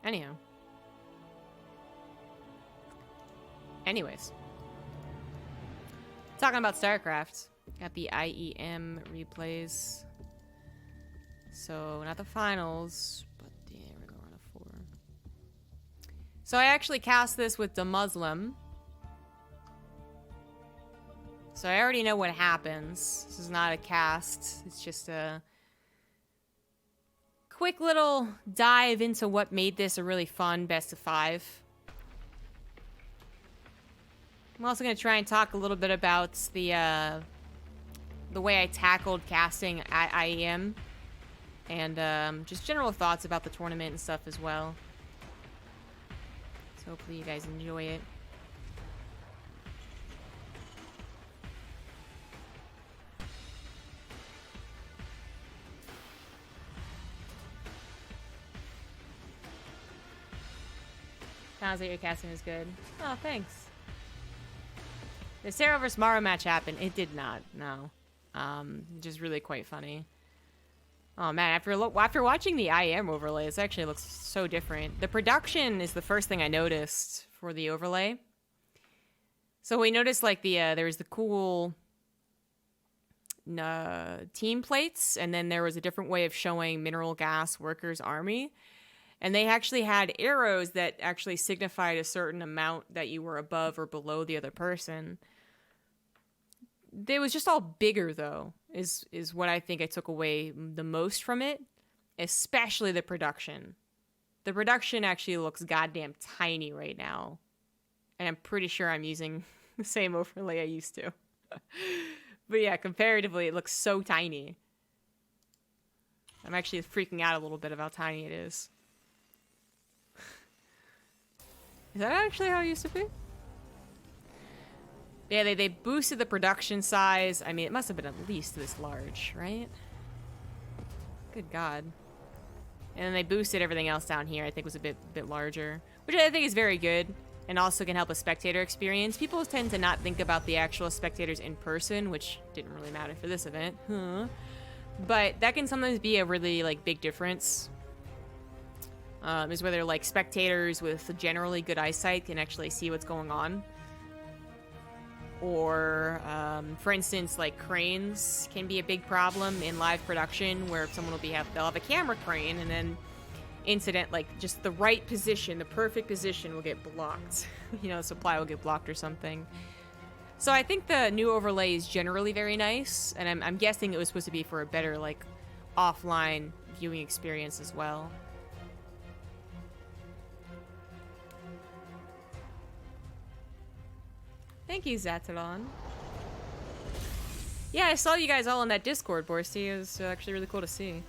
Anyhow. Anyways. Talking about StarCraft. Got the IEM replays. So, not the finals, but we're going on a 4. So I actually cast this with the Muslim. So I already know what happens. This is not a cast. It's just a quick little dive into what made this a really fun best of 5. I'm also going to try and talk a little bit about the way I tackled casting at IEM. And just general thoughts about the tournament and stuff as well. So hopefully you guys enjoy it. Sounds like your casting is good. Oh, thanks. The Sarah vs. Maru match happened. It did not, no. Just really quite funny. Oh man, after watching the IEM overlay, this actually looks so different. The production is the first thing I noticed for the overlay. So we noticed like there was the cool team plates, and then there was a different way of showing Mineral Gas Workers Army. And they actually had arrows that actually signified a certain amount that you were above or below the other person. It was just all bigger, though, is what I think I took away the most from it, especially the production. The production actually looks goddamn tiny right now, and I'm pretty sure I'm using the same overlay I used to. But yeah, comparatively, it looks so tiny. I'm actually freaking out a little bit about how tiny it is. Is that actually how it used to be? Yeah, they boosted the production size. I mean, it must have been at least this large, right? Good God. And then they boosted everything else down here. I think was a bit larger, which I think is very good, and also can help a spectator experience. People tend to not think about the actual spectators in person, which didn't really matter for this event. But that can sometimes be a really like big difference. Is whether like spectators with generally good eyesight can actually see what's going on. Or, for instance, like cranes can be a big problem in live production, where someone will they'll have a camera crane, and then like just the right position, the perfect position will get blocked. You know, supply will get blocked or something. So I think the new overlay is generally very nice, and I'm guessing it was supposed to be for a better like offline viewing experience as well. Thank you, Zatadon. Yeah, I saw you guys all on that Discord, Borsty. It was actually really cool to see.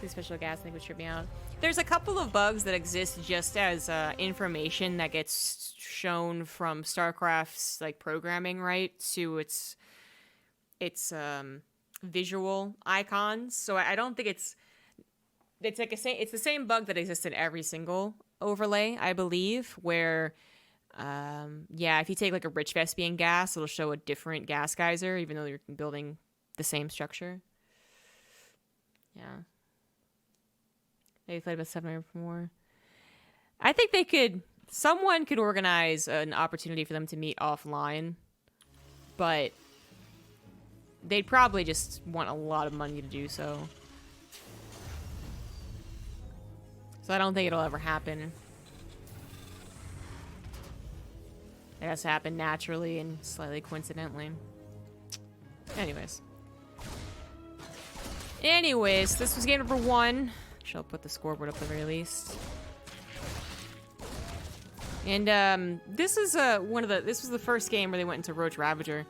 The special gas thing would trip me out. There's a couple of bugs that exist just as information that gets shown from StarCraft's like programming, right, to its visual icons. So I don't think it's like it's the same bug that exists in every single overlay, I believe, where yeah, if you take like a rich Vespian gas, it'll show a different gas geyser even though you're building the same structure. Yeah. Maybe played about 7 or more. I think someone could organize an opportunity for them to meet offline, but they'd probably just want a lot of money to do so. So I don't think it'll ever happen. It has to happen naturally and slightly coincidentally. Anyways, this was game number 1. I'll put the scoreboard up at the very least. And this is this was the first game where they went into Roach Ravager.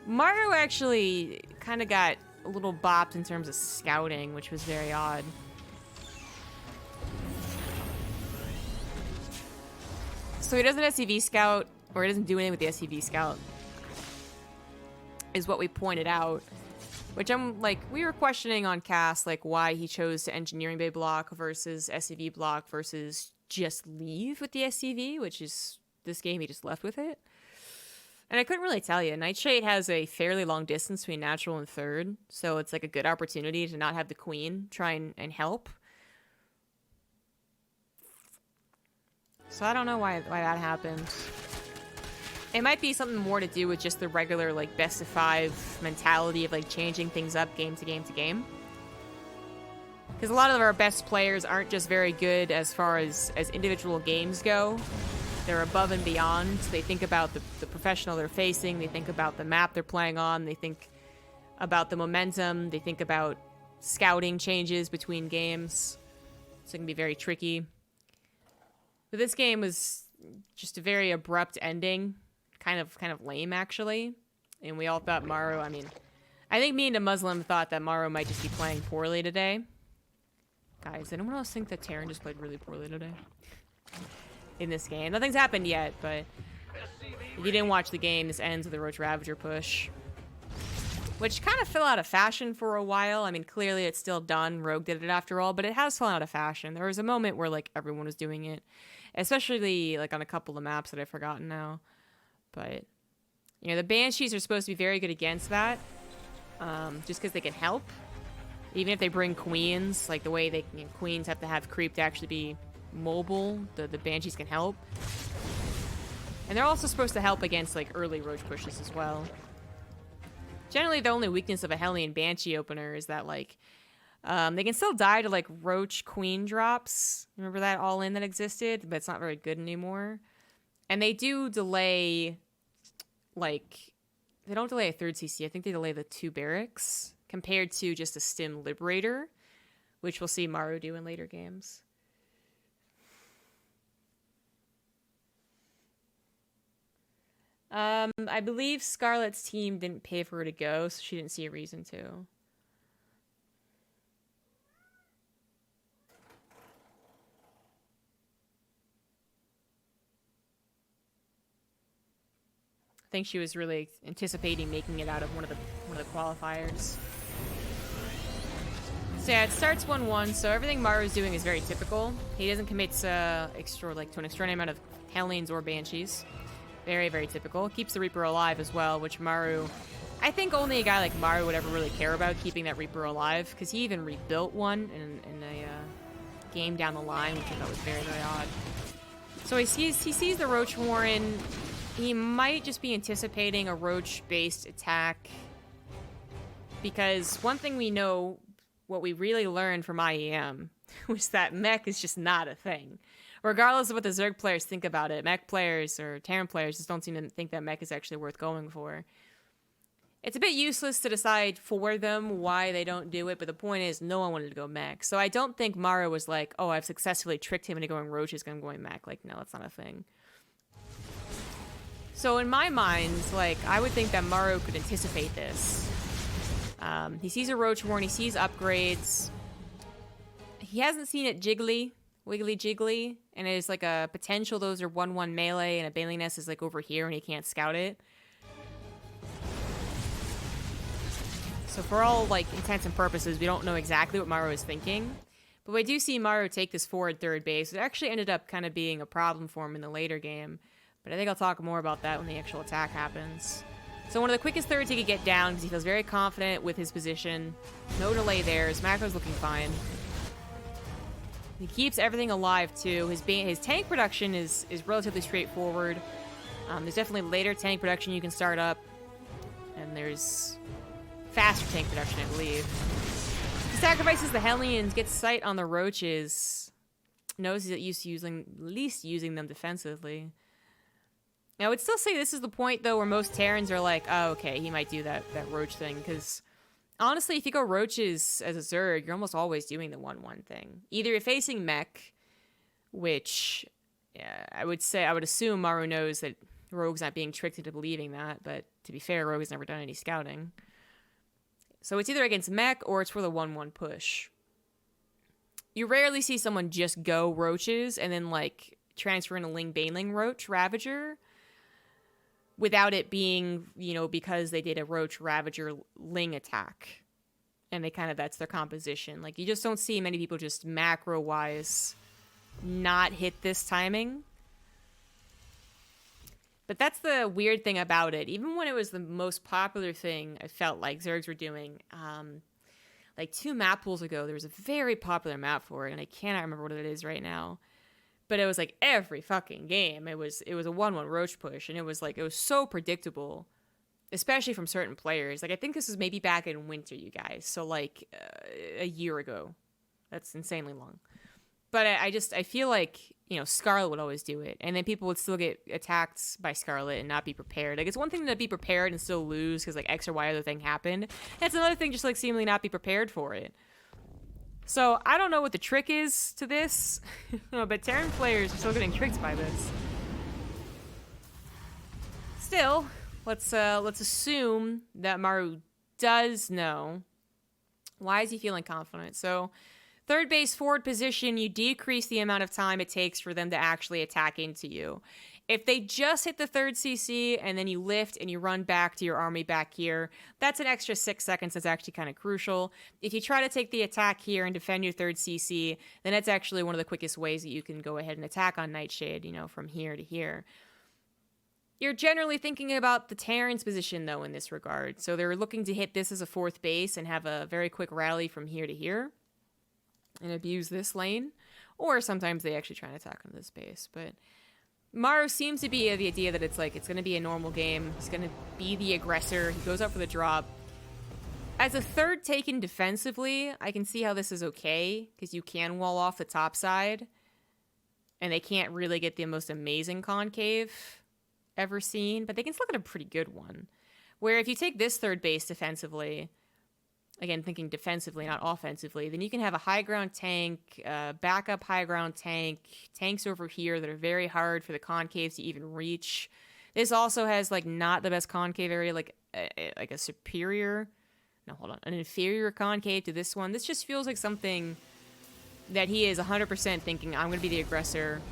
Maru actually kind of got a little bopped in terms of scouting, which was very odd. So he does an SCV scout, or he doesn't do anything with the SCV scout, is what we pointed out. Which I'm like, we were questioning on cast, like why he chose to engineering bay block versus SCV block versus just leave with the SCV, which is this game he just left with it. And I couldn't really tell you. Nightshade has a fairly long distance between natural and third, so it's like a good opportunity to not have the queen try and help. So I don't know why that happened. It might be something more to do with just the regular, like, best of 5 mentality of, like, changing things up game to game to game. Because a lot of our best players aren't just very good as far as individual games go. They're above and beyond. They think about the professional they're facing. They think about the map they're playing on. They think about the momentum. They think about scouting changes between games. So it can be very tricky. But this game was just a very abrupt ending. Kind of lame, actually. And we all thought Maru, I mean, I think me and the Muslim thought that Maru might just be playing poorly today. Guys, anyone else think that Terran just played really poorly today? In this game. Nothing's happened yet, but if you didn't watch the game, this ends with a Roach Ravager push. Which kind of fell out of fashion for a while. I mean, clearly it's still done. Rogue did it after all, but it has fallen out of fashion. There was a moment where, like, everyone was doing it. Especially, like, on a couple of maps that I've forgotten now. But, you know, the Banshees are supposed to be very good against that. Just because they can help. Even if they bring queens, like the way queens have to have creep to actually be mobile, the Banshees can help. And they're also supposed to help against, like, early Roach pushes as well. Generally, the only weakness of a Hellion Banshee opener is that, like, they can still die to, like, Roach Queen drops. Remember that all-in that existed? But it's not very good anymore. And they do delay, like, they don't delay a 3rd CC. I think they delay the 2 barracks compared to just a Stim Liberator, which we'll see Maru do in later games. I believe Scarlet's team didn't pay for her to go, so she didn't see a reason to. I think she was really anticipating making it out of one of the qualifiers. So yeah, it starts 1-1, so everything Maru's doing is very typical. He doesn't commit to an extraordinary amount of Hellions or Banshees. Very, very typical. Keeps the Reaper alive as well, which Maru... I think only a guy like Maru would ever really care about keeping that Reaper alive, because he even rebuilt one in a game down the line, which I thought was very, very odd. So he sees the Roach Warren. He might just be anticipating a Roach-based attack, because one thing we know, what we really learned from IEM, was that mech is just not a thing. Regardless of what the Zerg players think about it, mech players or Terran players just don't seem to think that mech is actually worth going for. It's a bit useless to decide for them why they don't do it, but the point is no one wanted to go mech. So I don't think Maru was like, oh, I've successfully tricked him into going Roaches, I'm going mech. Like, no, that's not a thing. So in my mind, like, I would think that Maru could anticipate this. He sees a Roach Warren, he sees upgrades. He hasn't seen it wiggly jiggly, and it's like a potential those are 1-1 melee, and a Bailing Nest is like over here and he can't scout it. So for all, like, intents and purposes, we don't know exactly what Maru is thinking. But we do see Maru take this forward 3rd base. It actually ended up kind of being a problem for him in the later game. But I think I'll talk more about that when the actual attack happens. So one of the quickest 3rds he could get down, because he feels very confident with his position. No delay there. His macro's looking fine. He keeps everything alive, too. His tank production is relatively straightforward. There's definitely later tank production you can start up. And there's faster tank production, I believe. He sacrifices the Hellions, gets sight on the Roaches. Knows he's at least using them defensively. Now, I would still say this is the point, though, where most Terrans are like, oh, okay, he might do that Roach thing, because honestly, if you go Roaches as a Zerg, you're almost always doing the 1-1 thing. Either you're facing mech, which I would assume Maru knows that Rogue's not being tricked into believing that, but to be fair, Rogue has never done any scouting. So it's either against mech or it's for the 1-1 push. You rarely see someone just go Roaches and then, like, transfer in a Ling Baneling Roach Ravager without it being, you know, because they did a Roach Ravager Ling attack. And that's their composition. Like, you just don't see many people just macro-wise not hit this timing. But that's the weird thing about it. Even when it was the most popular thing, I felt like Zergs were doing. Like 2 map pools ago, there was a very popular map for it, and I cannot remember what it is right now. But it was like every fucking game. It was a 1-1 roach push, and it was so predictable, especially from certain players. Like I think this was maybe back in winter, you guys. So like a year ago. That's insanely long. But I feel like, Scarlet would always do it. And then people would still get attacked by Scarlet and not be prepared. Like, it's one thing to be prepared and still lose because, like, X or Y other thing happened. And it's another thing just, like, seemingly not be prepared for it. So, I don't know what the trick is to this. But Terran players are still getting tricked by this. Still, let's assume that Maru does know. Why is he feeling confident? So... third base forward position, you decrease the amount of time it takes for them to actually attack into you. If they just hit the third CC and then you lift and you run back to your army back here, that's an extra 6 seconds. That's actually kind of crucial. If you try to take the attack here and defend your third CC, then that's actually one of the quickest ways that you can go ahead and attack on Nightshade, from here to here. You're generally thinking about the Terran's position, though, in this regard. So they're looking to hit this as a fourth base and have a very quick rally from here to here and abuse this lane, or sometimes they actually try and attack on this base. But Maru seems to be the idea that it's going to be a normal game. He's going to be the aggressor. He goes up for the drop. As a third taken defensively, I can see how this is okay, because you can wall off the top side, and they can't really get the most amazing concave ever seen, but they can still get a pretty good one. Where if you take this third base defensively, again, thinking defensively, not offensively, then you can have a high ground tank, backup high ground tank, tanks over here that are very hard for the concaves to even reach. This also has, not the best concave area, like a superior, no, hold on, an inferior concave to this one. This just feels like something that he is 100% thinking, I'm going to be the aggressor,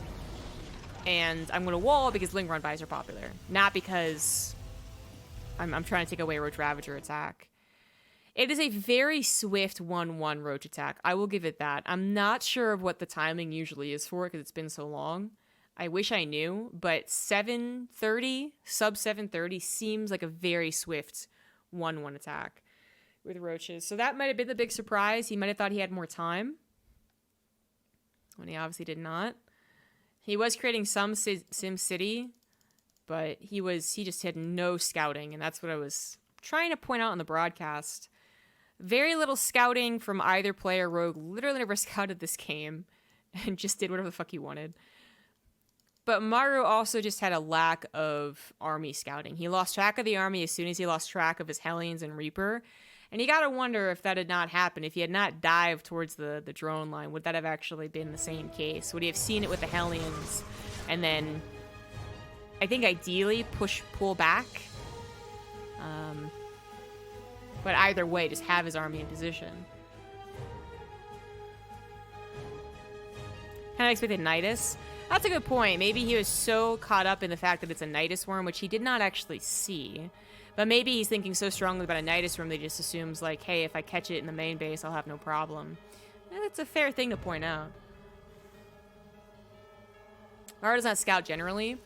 and I'm going to wall because Ling Run buys are popular, not because I'm trying to take away Roach Ravager attack. It is a very swift 1-1 Roach attack. I will give it that. I'm not sure of what the timing usually is for it because it's been so long. I wish I knew, but 7:30, sub 7:30 seems like a very swift 1-1 attack with Roaches. So that might have been the big surprise. He might have thought he had more time when he obviously did not. He was creating some Sim City, but he just had no scouting, and that's what I was trying to point out on the broadcast. Very little scouting from either player. Rogue literally never scouted this game and just did whatever the fuck he wanted. But Maru also just had a lack of army scouting. He lost track of the army as soon as he lost track of his Hellions and Reaper. And you gotta wonder if that had not happened, if he had not dived towards the drone line, would that have actually been the same case? Would he have seen it with the Hellions and then, I think ideally, pull back? But either way, just have his army in position. Kind of expected Nidus. That's a good point. Maybe he was so caught up in the fact that it's a Nidus worm, which he did not actually see. But maybe he's thinking so strongly about a Nidus worm that he just assumes, hey, if I catch it in the main base, I'll have no problem. And that's a fair thing to point out. Maru does not scout generally.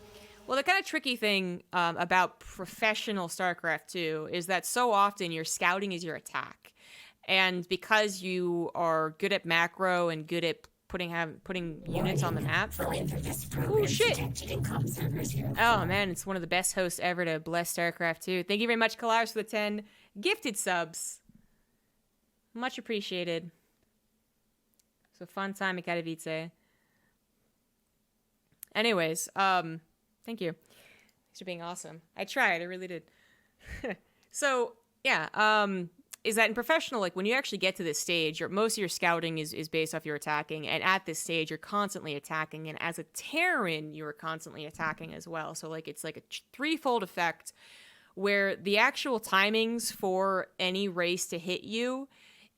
Well, the kind of tricky thing about professional StarCraft 2 is that so often your scouting is your attack. And because you are good at macro and good at putting units on the map. Oh, shit. Oh, man, it's one of the best hosts ever to bless StarCraft 2. Thank you very much, Kalaris, for the 10 gifted subs. Much appreciated. It's a fun time at Katowice. Anyways, thank you. Thanks for being awesome. I tried. I really did. So, yeah. Is that in professional, when you actually get to this stage, most of your scouting is based off your attacking. And at this stage, you're constantly attacking. And as a Terran, you are constantly attacking as well. So, it's like a threefold effect where the actual timings for any race to hit you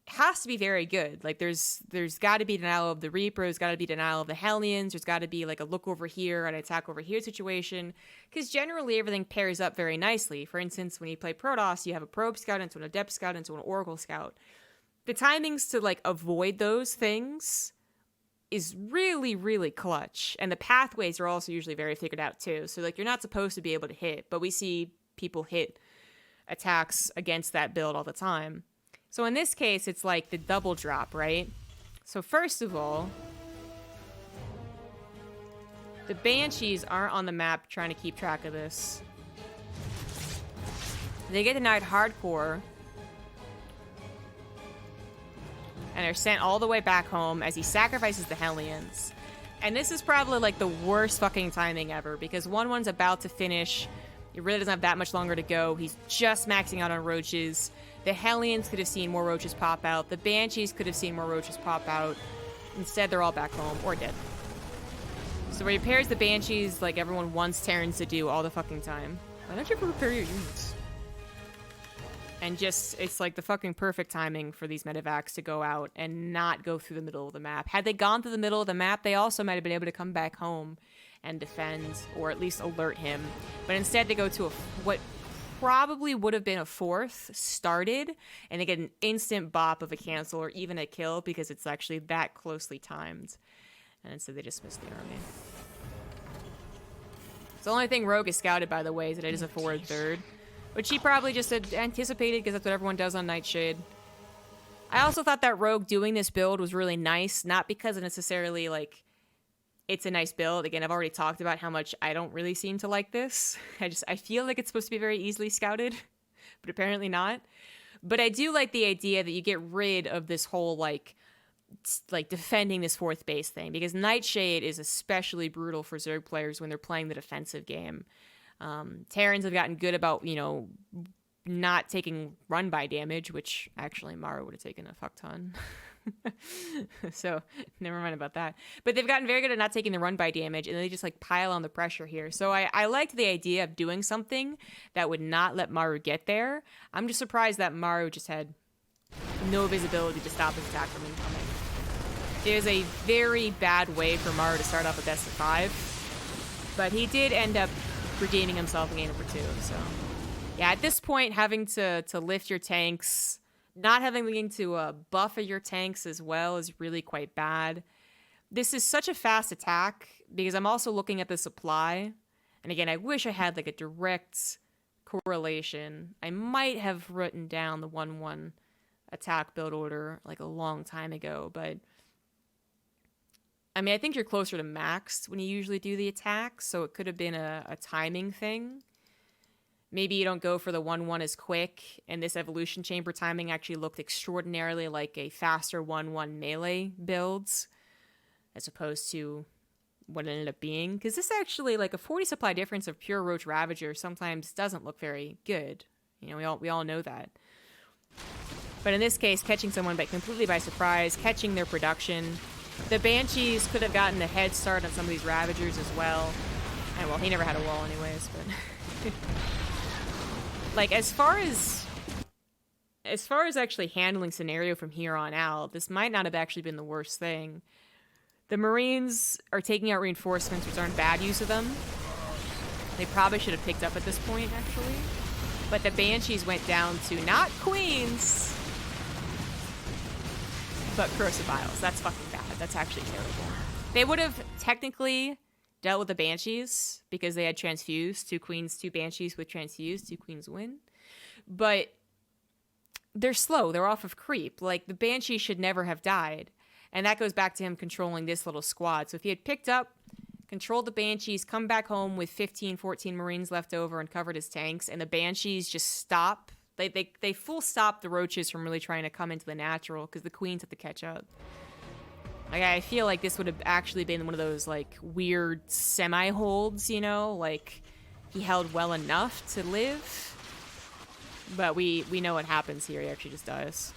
has to be very good. There's got to be denial of the Reaper, there's got to be denial of the Hellions, there's got to be a look over here, an attack over here situation, because generally everything pairs up very nicely. For instance, when you play Protoss, you have a Probe Scout into an Adept Scout into an Oracle Scout. The timings to avoid those things is really, really clutch. And the pathways are also usually very figured out too. So like you're not supposed to be able to hit, but we see people hit attacks against that build all the time. So in this case, it's like the double drop, right? So first of all, the Banshees aren't on the map trying to keep track of this. They get denied hardcore and are sent all the way back home as he sacrifices the Hellions. And this is probably like the worst fucking timing ever because 1-1's about to finish. He really doesn't have that much longer to go. He's just maxing out on roaches. The Hellions could have seen more roaches pop out. The Banshees could have seen more roaches pop out. Instead, they're all back home or dead. So he repairs the Banshees like everyone wants Terrans to do all the fucking time. Why don't you repair your units? And just, it's like the fucking perfect timing for these medevacs to go out and not go through the middle of the map. Had they gone through the middle of the map, they also might have been able to come back home and defend, or at least alert him. But instead, they go to what probably would have been a fourth started, and they get an instant bop of a cancel or even a kill because it's actually that closely timed. And so they dismiss the army. The only thing Rogue is scouted, by the way, is that it is a forward third, which he probably just had anticipated because that's what everyone does on Nightshade. I also thought that Rogue doing this build was really nice, not because of necessarily, like, it's a nice build. Again, I've already talked about how much I don't really seem to like this. I feel like it's supposed to be very easily scouted, but apparently not. But I do like the idea that you get rid of this whole, like defending this fourth base thing, because Nightshade is especially brutal for Zerg players when they're playing the defensive game. Terrans have gotten good about, not taking run-by damage, which actually Maru would have taken a fuck ton. So never mind about that. But they've gotten very good at not taking the run-by damage, and they just like pile on the pressure here. So I liked the idea of doing something that would not let Maru get there. I'm just surprised that Maru just had no visibility to stop his attack from incoming. It was a very bad way for Maru to start off a best of 5, but he did end up redeeming himself in game number 2. So yeah, at this point, having to lift your tanks, not having to buff your tanks as well is really quite bad. This is such a fast attack because I'm also looking at the supply, and again, I wish I had like a direct correlation. I might have written down the 1-1 attack build order like a long time ago, but I mean, I think you're closer to maxed when you usually do the attack, so it could have been a timing thing. Maybe you don't go for the 1-1 as quick, and this evolution chamber timing actually looked extraordinarily like a faster 1-1 melee builds, as opposed to what it ended up being. Because this actually, like a 40 supply difference of pure Roach Ravager sometimes doesn't look very good. We all know that. But in this case, catching someone completely by surprise, catching their production. The Banshees could have gotten a head start on some of these Ravagers as well. And well, he never had a wall anyways, but like as far as actually handling scenario from here on out, this might not have actually been the worst thing. The Marines are taking out reinforcements, which aren't bad use of them. They probably should have picked up at this point, actually. But the Banshees went down to not Queens, but Corrosive Vials. That's fucking bad. That's actually terrible. They would have technically dealt with the Banshees because they had transfused. 2 Queens, 2 Banshees with transfused. 2 Queens win. But they're slow. They're off of creep. Like, the Banshee should never have died. And that goes back to him controlling this little squad. So if he had picked up, controlled the Banshees, come back home with 15, 14 Marines left over and covered his tanks, and the Banshees just stop. They full stop the Roaches from really trying to come into the natural because the Queens have to catch up. Like, I feel like this would have actually been one of those, like, weird semi-holds, like, he held well enough to live. But we know what happens here. He actually just dies.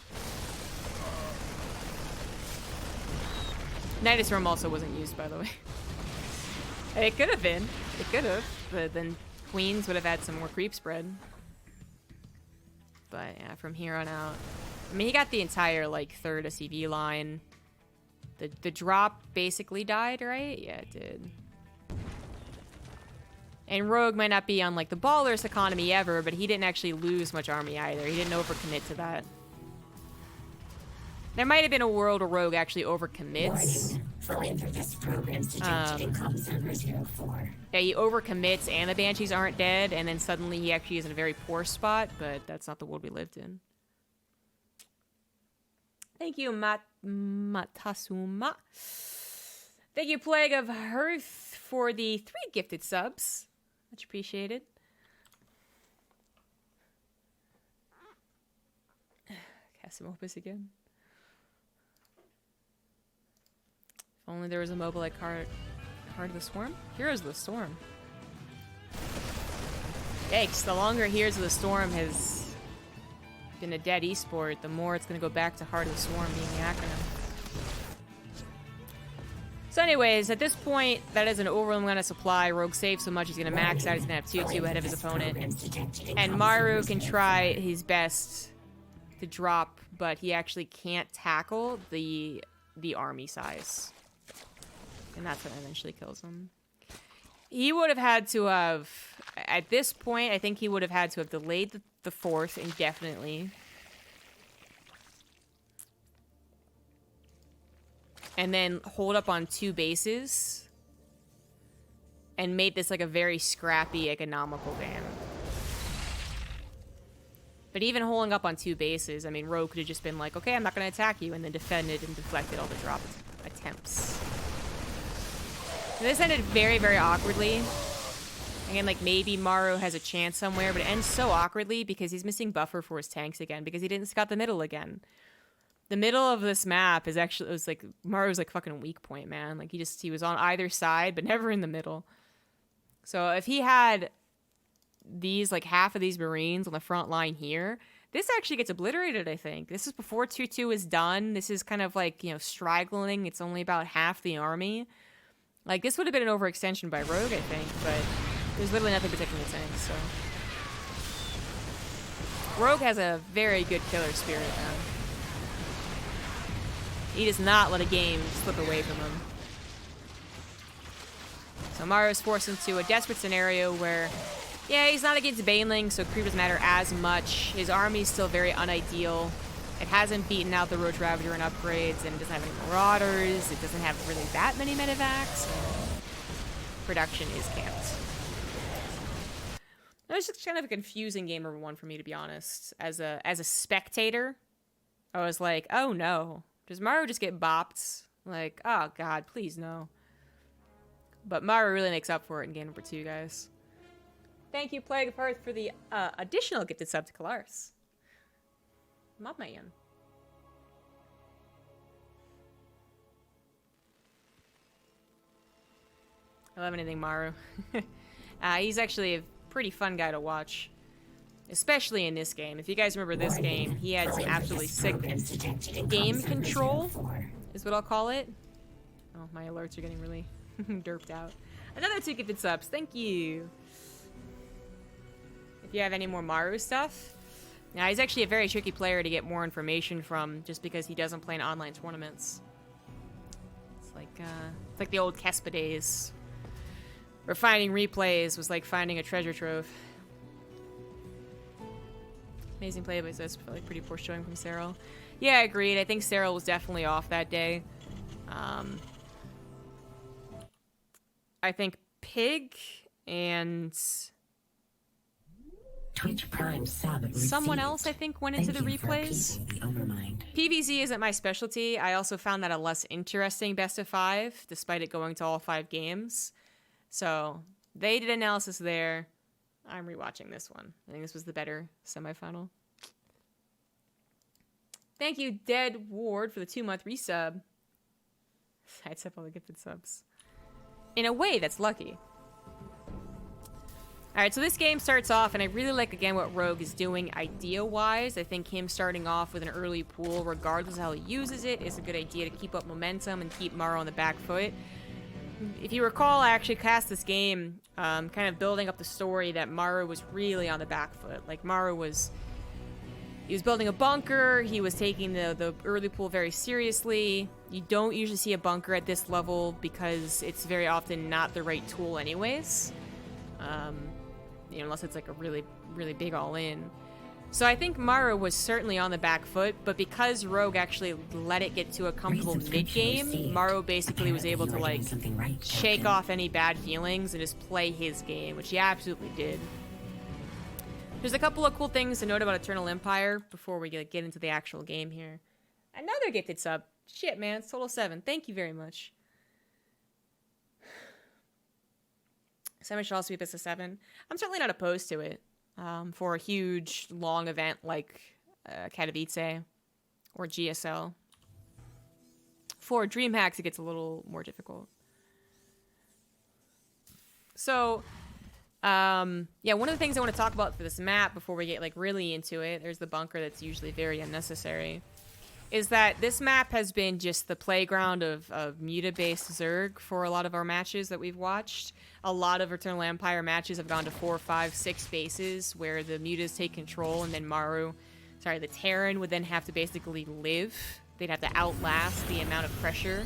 Nidus Realm also wasn't used, by the way. It could have been. It could have. But then Queens would have had some more creep spread. But yeah, from here on out. I mean, he got the entire, like, third SCV line. The drop basically died, right? Yeah, it did. And Rogue might not be on, like, the baller's economy ever, but he didn't actually lose much army either. He didn't overcommit to that. There might have been a world where Rogue actually overcommits. Yeah, he overcommits and the Banshees aren't dead, and then suddenly he actually is in a very poor spot, but that's not the world we lived in. Thank you, Matasuma. Thank you, Plague of Hearth, for the 3 gifted subs. Much appreciated. Cast him opus again. If only there was a mobile like Heart of the Swarm? Heroes of the Storm. Yikes, the longer Heroes of the Storm has been a dead esport, the more it's going to go back to Heart of the Swarm being the acronym. So anyways, at this point, that is an overwhelming amount of supply. Rogue saves so much, he's going to max out. He's going to have 2-2 ahead of his opponent. And Maru can try his best to drop, but he actually can't tackle the army size. And that's what eventually kills him. He would have had to have, at this point, I think he would have had to have delayed the 4th indefinitely. And then hold up on 2 bases. And made this like a very scrappy, economical game. But even holding up on 2 bases, I mean, Rogue could have just been like, okay, I'm not going to attack you, and then defended and deflected all the drop attempts. This ended very, very awkwardly. Again, like, maybe Maru has a chance somewhere, but it ends so awkwardly because he's missing buffer for his tanks again, because he didn't scout the middle again. The middle of this map is actually, it was like, Maru's like fucking weak point, man. Like, he was on either side, but never in the middle. So if he had these, like, half of these Marines on the front line here, this actually gets obliterated, I think. This is before 2-2 is done. This is kind of like, you know, straggling. It's only about half the army. Like, this would have been an overextension by Rogue, I think, but there's literally nothing protecting the tanks, so. Rogue has a very good killer spirit, man. He does not let a game slip away from him. So Maru is forced into a desperate scenario where, yeah, he's not against Baneling, so creep doesn't matter as much. His army is still very unideal. It hasn't beaten out the Roach Ravager in upgrades, and it doesn't have any Marauders. It doesn't have really that many medevacs. Production is camped. It was just kind of a confusing game number 1 for me, to be honest. As a spectator, I was like, oh no. Does Maru just get bopped? Like, oh god, please no. But Maru really makes up for it in game number 2, guys. Thank you, Plague of Hearth, for the additional gifted sub to Kalaris. Mob man. I love anything Maru. He's actually a pretty fun guy to watch. Especially in this game. If you guys remember this game, he had some absolutely sick game control, is what I'll call it. Oh, my alerts are getting really derped out. Another 2 gifted subs. Thank you. If you have any more Maru stuff. Now, he's actually a very tricky player to get more information from, just because he doesn't play in online tournaments. It's like the old Kespa days, where finding replays was like finding a treasure trove. Amazing play, but that's like pretty poor showing from Cyril. Yeah, agreed. I think Cyril was definitely off that day. I think Pig and Twitch Prime sub someone else, I think, went into the replays. PvZ isn't my specialty. I also found that a less interesting best of 5, despite it going to all 5 games. So they did analysis there. I'm rewatching this one. I think this was the better semifinal. Thank you, Dead Ward, for the 2-month resub. I'd up all the gifted subs. In a way, that's lucky. Alright, so this game starts off, and I really like, again, what Rogue is doing idea-wise. I think him starting off with an early pool, regardless of how he uses it, is a good idea to keep up momentum and keep Maru on the back foot. If you recall, I actually cast this game kind of building up the story that Maru was really on the back foot. Like, he was building a bunker, he was taking the early pool very seriously. You don't usually see a bunker at this level because it's very often not the right tool anyways. You know, unless it's like a really, really big all-in. So I think Maru was certainly on the back foot, but because Rogue actually let it get to a comfortable mid-game, Maru basically was able to like shake off any bad feelings and just play his game, which he absolutely did. There's a couple of cool things to note about Eternal Empire before we get into the actual game here. Another gifted sub. Shit, man, it's total 7. Thank you very much. Semi should also be best of 7. I'm certainly not opposed to it. For a huge, long event like Katowice or GSL. For DreamHacks, it gets a little more difficult. So, yeah, one of the things I want to talk about for this map before we get like really into it, there's the bunker that's usually very unnecessary, is that this map has been just the playground of Muta-based Zerg for a lot of our matches that we've watched. A lot of Eternal Empire matches have gone to 4, 5, 6 bases where the Mutas take control and then the Terran would then have to basically live. They'd have to outlast the amount of pressure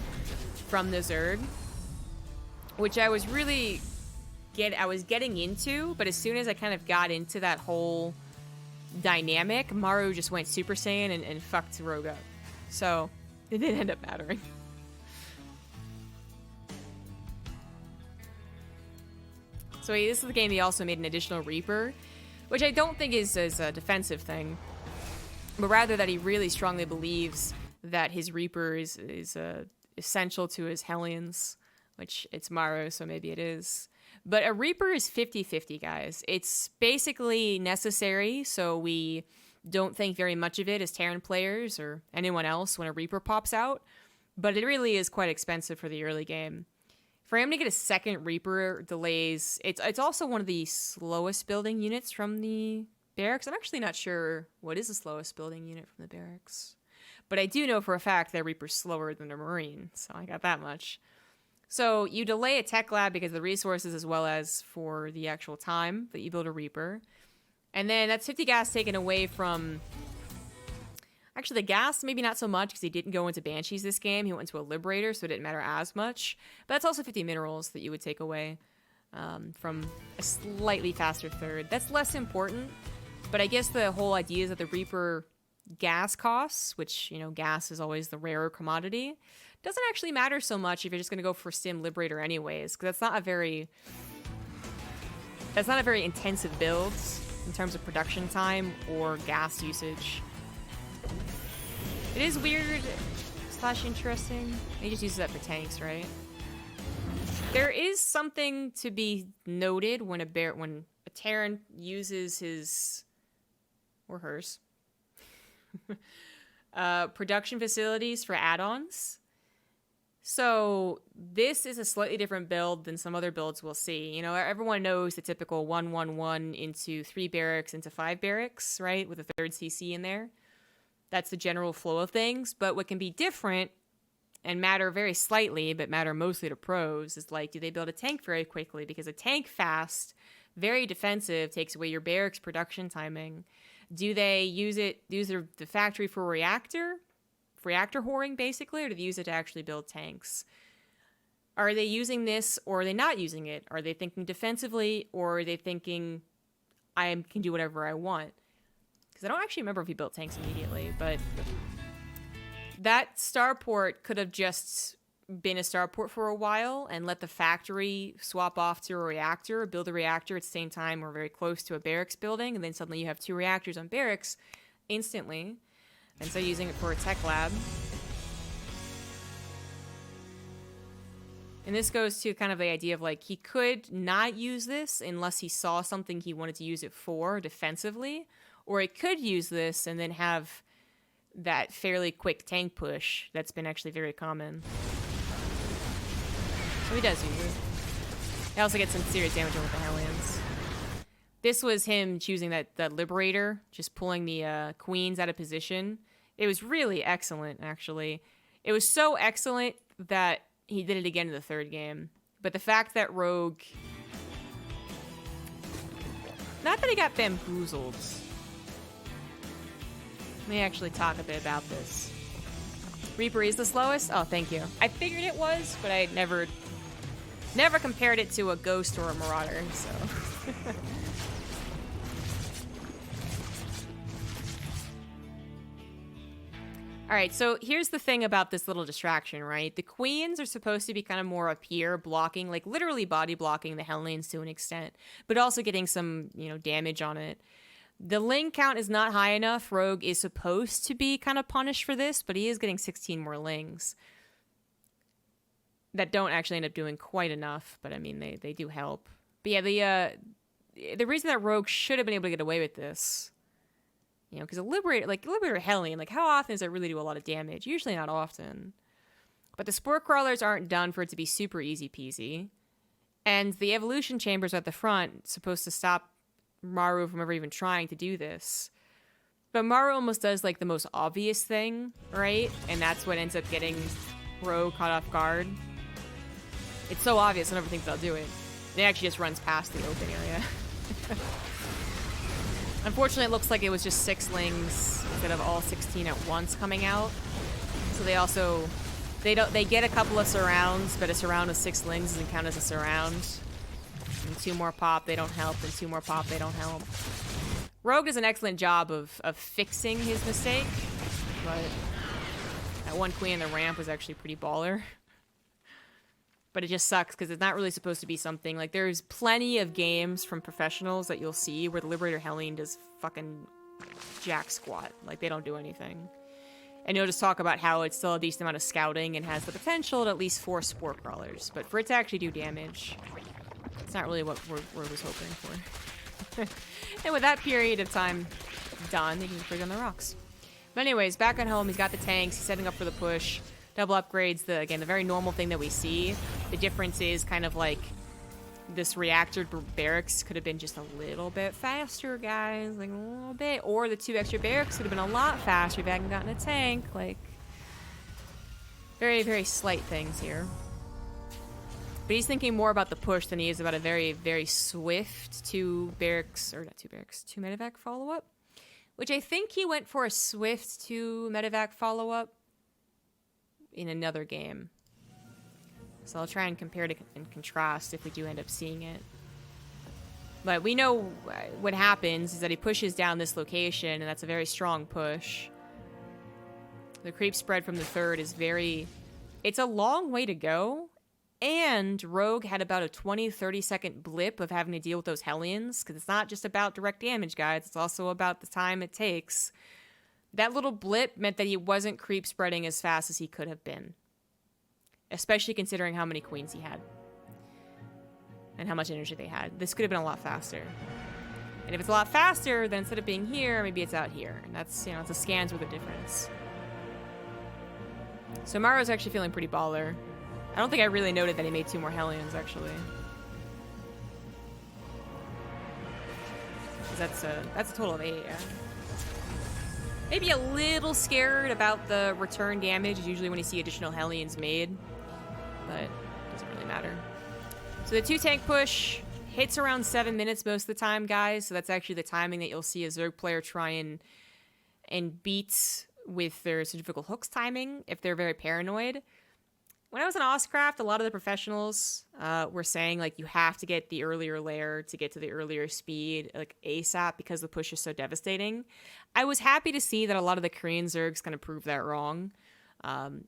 from the Zerg, which I was really getting into, but as soon as I kind of got into that whole dynamic, Maru just went Super Saiyan and fucked Rogue up. So, it did end up mattering. So this is the game he also made an additional Reaper, which I don't think is a defensive thing, but rather that he really strongly believes that his Reaper is essential to his Hellions, which it's Maru, so maybe it is. But a Reaper is 50-50, guys. It's basically necessary, so we don't think very much of it as Terran players or anyone else when a Reaper pops out, but it really is quite expensive for the early game. For him to get a second Reaper delays, it's also one of the slowest building units from the barracks. I'm actually not sure what is the slowest building unit from the barracks, but I do know for a fact that Reaper's slower than a Marine, so I got that much. So you delay a tech lab because of the resources as well as for the actual time that you build a Reaper. And then that's 50 gas taken away from... Actually, the gas, maybe not so much because he didn't go into Banshees this game. He went into a Liberator, so it didn't matter as much. But that's also 50 minerals that you would take away from a slightly faster third. That's less important, but I guess the whole idea is that the Reaper gas costs, which, you know, gas is always the rarer commodity, doesn't actually matter so much if you're just going to go for Stim Liberator anyways, because that's not a very intensive build in terms of production time or gas usage. It is weird / interesting. He just uses that for tanks, right? There is something to be noted when a Terran uses his or hers production facilities for add-ons. So this is a slightly different build than some other builds we'll see. You know, everyone knows the typical 1-1-1 into 3 barracks into 5 barracks, right? With a 3rd CC in there. That's the general flow of things. But what can be different and matter very slightly, but matter mostly to pros, is like, do they build a tank very quickly? Because a tank fast, very defensive, takes away your barracks production timing. Do they use the factory for reactor whoring, basically, or do they use it to actually build tanks? Are they using this, or are they not using it? Are they thinking defensively, or are they thinking, I can do whatever I want? Because I don't actually remember if he built tanks immediately, but that starport could have just been a starport for a while and let the factory swap off to a reactor, build a reactor at the same time or very close to a barracks building, and then suddenly you have 2 reactors on barracks instantly. And so using it for a tech lab. And this goes to kind of the idea of like, he could not use this unless he saw something he wanted to use it for defensively, or he could use this and then have that fairly quick tank push that's been actually very common. So he does use it. He also gets some serious damage with the Hellions. This was him choosing that Liberator, just pulling the Queens out of position. It was really excellent, actually. It was so excellent that he did it again in the 3rd game. But the fact that Rogue... Not that he got bamboozled. Let me actually talk a bit about this. Reaper is the slowest? Oh, thank you. I figured it was, but I never compared it to a Ghost or a Marauder, so... All right, so here's the thing about this little distraction, right? The queens are supposed to be kind of more up here, blocking, like literally body blocking the Hellions to an extent, but also getting some, damage on it. The Ling count is not high enough. Rogue is supposed to be kind of punished for this, but he is getting 16 more Lings. That don't actually end up doing quite enough, but I mean, they do help. But yeah, the reason that Rogue should have been able to get away with this, because a Liberator Hellion, like how often does it really do a lot of damage? Usually not often. But the Spore Crawlers aren't done for it to be super easy peasy. And the Evolution Chambers at the front supposed to stop Maru from ever even trying to do this. But Maru almost does like the most obvious thing, right? And that's what ends up getting Rogue caught off guard. It's so obvious, I never think they'll do it. It actually just runs past the open area. Unfortunately, it looks like it was just 6 Lings instead of all 16 at once coming out. So they get a couple of surrounds, but a surround of 6 Lings doesn't count as a surround. And 2 more pop, they don't help, and 2 more pop, they don't help. Rogue does an excellent job of fixing his mistake, but that one queen in the ramp was actually pretty baller. But it just sucks because it's not really supposed to be something. Like, there's plenty of games from professionals that you'll see where the Liberator Hellion does fucking jack squat. Like, they don't do anything. And you'll just talk about how it's still a decent amount of scouting and has the potential to at least force Spore Crawlers. But for it to actually do damage, it's not really what Rogue was hoping for. And with that period of time done, they can just bring on the rocks. But anyways, back at home, he's got the tanks. He's setting up for the push. Double upgrades, the very normal thing that we see. The difference is kind of like this reactor barracks could have been just a little bit faster, guys. Like a little bit. Or the 2 extra barracks could have been a lot faster if I hadn't gotten a tank. Like, very, very slight things here. But he's thinking more about the push than he is about a very, very swift 2 medevac follow-up. Which I think he went for a swift 2 medevac follow-up in another game. So I'll try and compare and contrast if we do end up seeing it. But we know what happens is that he pushes down this location, and that's a very strong push. The creep spread from the 3rd is it's a long way to go, and Rogue had about a 20-30 second blip of having to deal with those Hellions, because it's not just about direct damage, guys, it's also about the time it takes. That little blip meant that he wasn't creep spreading as fast as he could have been. Especially considering how many queens he had. And how much energy they had. This could have been a lot faster. And if it's a lot faster, then instead of being here, maybe it's out here. And that's, it's a scans with a difference. So Maru's actually feeling pretty baller. I don't think I really noted that he made 2 more Hellions, actually. That's a total of 8, yeah. Maybe a little scared about the return damage, is usually when you see additional Hellions made. But it doesn't really matter. So the 2 tank push hits around 7 minutes most of the time, guys. So that's actually the timing that you'll see a Zerg player try and beat with their centrifugal hooks timing if they're very paranoid. When I was in Oscraft, a lot of the professionals were saying, like, you have to get the earlier layer to get to the earlier speed, like, ASAP, because the push is so devastating. I was happy to see that a lot of the Korean Zergs kind of proved that wrong.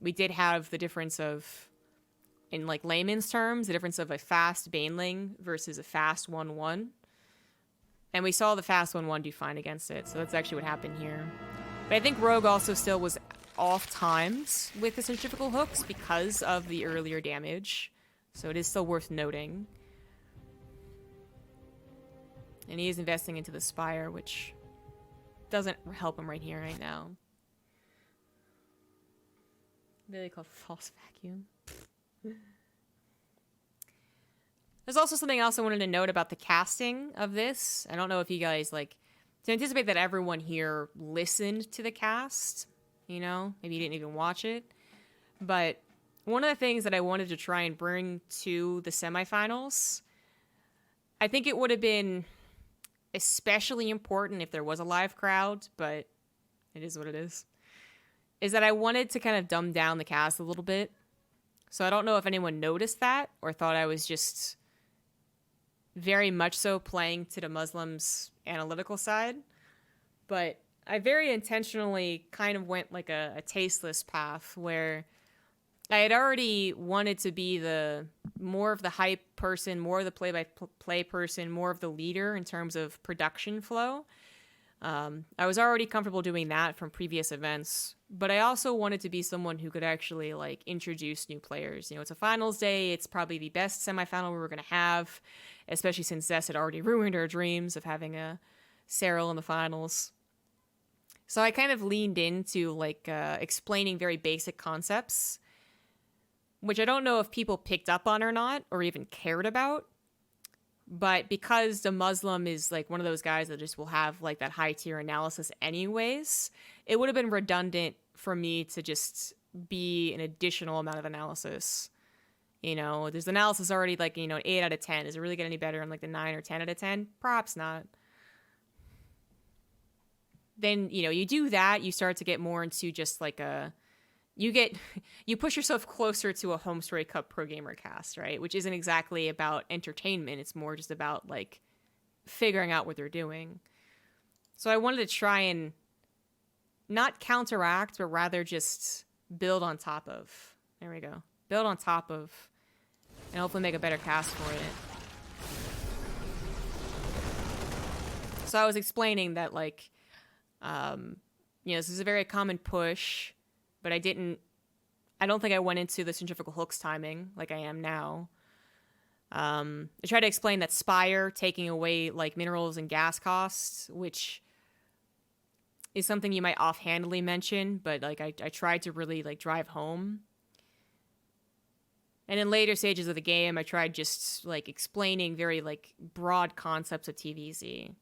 We did have the difference of, in, like, layman's terms, the difference of a fast Baneling versus a fast 1-1. And we saw the fast 1-1 do fine against it, so that's actually what happened here. But I think Rogue also still was off times with the centrifugal hooks because of the earlier damage. So it is still worth noting. And he is investing into the Spire, which doesn't help him right here, right now. Really called false vacuum. There's also something else I wanted to note about the casting of this. I don't know if you guys, like, to anticipate that everyone here listened to the cast. Maybe you didn't even watch it. But one of the things that I wanted to try and bring to the semifinals, I think it would have been especially important if there was a live crowd, but it is what it is that I wanted to kind of dumb down the cast a little bit. So I don't know if anyone noticed that or thought I was just very much so playing to the Muslims' analytical side. But I very intentionally kind of went like a tasteless path where I had already wanted to be the more of the hype person, more of the play-by-play person, more of the leader in terms of production flow. I was already comfortable doing that from previous events, but I also wanted to be someone who could actually like introduce new players. You know, it's a finals day. It's probably the best semifinal we were going to have, especially since Zess had already ruined our dreams of having a Cyril in the finals. So I kind of leaned into like explaining very basic concepts, which I don't know if people picked up on or not, or even cared about. But because the Muslim is like one of those guys that just will have like that high tier analysis anyways, it would have been redundant for me to just be an additional amount of analysis. You know, there's analysis already like, you know, 8 out of 10. Does it really get any better on like the 9 or 10 out of 10? Perhaps not. Then, you know, you do that, you start to get more into just like you push yourself closer to a Home Story Cup Pro Gamer cast, right? Which isn't exactly about entertainment. It's more just about like figuring out what they're doing. So I wanted to try and not counteract, but rather just build on top of. There we go. Build on top of, and hopefully make a better cast for it. So I was explaining that like, you know, this is a very common push, but I don't think I went into the centrifugal hooks timing like I am now. I tried to explain that Spire taking away like minerals and gas costs, which is something you might offhandedly mention, but like I tried to really like drive home. And in later stages of the game, I tried just like explaining very like broad concepts of TVZ.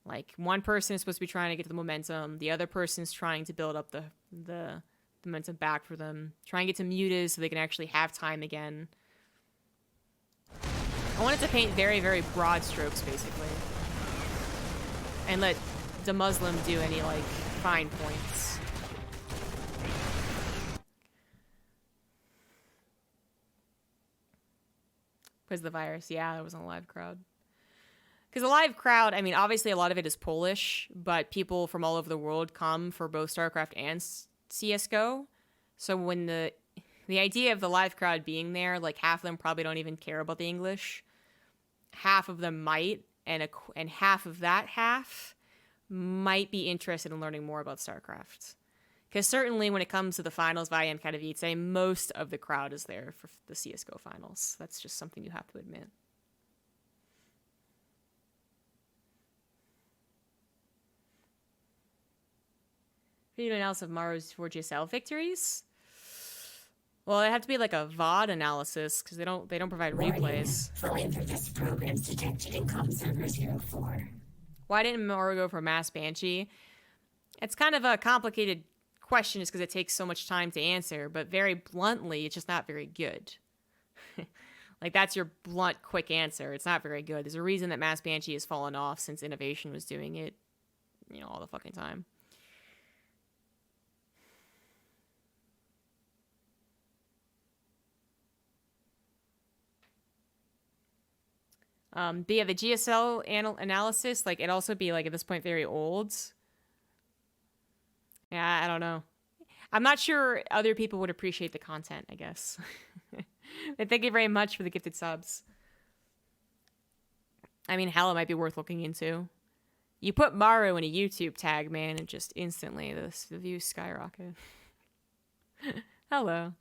Like one person is supposed to be trying to get to the momentum, the other person is trying to build up the momentum back for them, try and get to mutas so they can actually have time again. I wanted to paint very, very broad strokes, basically. And let the Muslim do any, like, fine points. Because the virus, yeah, it wasn't a live crowd. Because the live crowd, I mean, obviously a lot of it is Polish, but people from all over the world come for both StarCraft and CSGO. So when the idea of the live crowd being there, like half of them probably don't even care about the English. Half of them might, and half of that half might be interested in learning more about StarCraft. Because certainly when it comes to the finals of IEM Katowice, most of the crowd is there for the CSGO finals. That's just something you have to admit. Video analysis of Maru's 4GSL victories. Well, it have to be like a VOD analysis because they don't provide replays. Fully purpose programs detected in com server 04. Why didn't Maru go for Mass Banshee? It's kind of a complicated question just because it takes so much time to answer, but very bluntly, it's just not very good. Like, that's your blunt, quick answer. It's not very good. There's a reason that Mass Banshee has fallen off since Innovation was doing it, you know, all the fucking time. But yeah, the GSL analysis, like, it'd also be, like, at this point, very old. Yeah, I don't know. I'm not sure other people would appreciate the content, I guess. And thank you very much for the gifted subs. I mean, hell, it might be worth looking into. You put Maru in a YouTube tag, man, and just instantly the views skyrocket. Hello.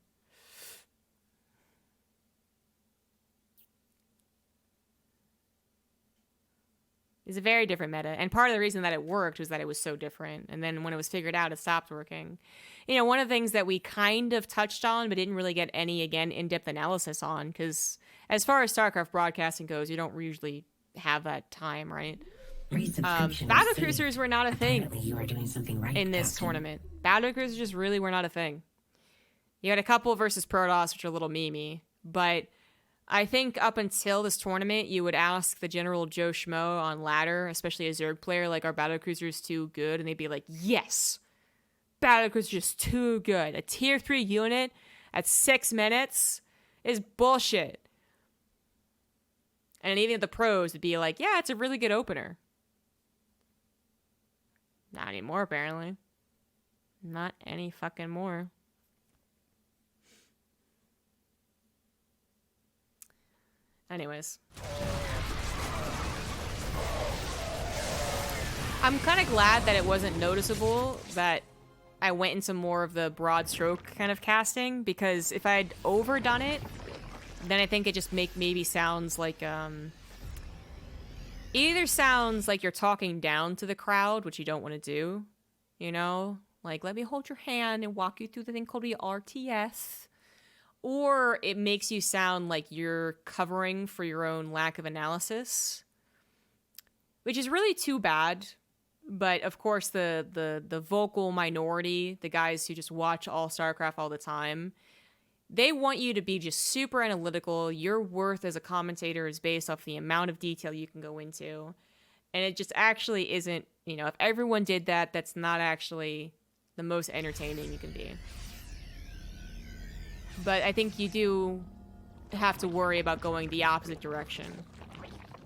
It's a very different meta. And part of the reason that it worked was that it was so different. And then when it was figured out, it stopped working. You know, one of the things that we kind of touched on, but didn't really get any, again, in-depth analysis on, because as far as StarCraft broadcasting goes, you don't usually have that time, right? Battle cruisers were not a thing you are doing something right, in this Captain. tournament. Battle cruisers just really were not a thing. You had a couple versus Protoss, which are a little memey, but I think up until this tournament, you would ask the general Joe Schmo on ladder, especially a Zerg player, like, are battlecruisers too good? And they'd be like, yes, battlecruisers just too good. A tier 3 unit at 6 minutes is bullshit. And even the pros would be like, yeah, it's a really good opener. Not anymore, apparently. Not any fucking more. Anyways. I'm kind of glad that it wasn't noticeable that I went into more of the broad stroke kind of casting, because if I had overdone it, then I think it just maybe sounds like, either sounds like you're talking down to the crowd, which you don't want to do, you know? Like, let me hold your hand and walk you through the thing called the RTS. Or it makes you sound like you're covering for your own lack of analysis, which is really too bad. But of course, the vocal minority, the guys who just watch all StarCraft all the time, they want you to be just super analytical. Your worth as a commentator is based off the amount of detail you can go into. And it just actually isn't, you know, if everyone did that, that's not actually the most entertaining you can be. But I think you do have to worry about going the opposite direction.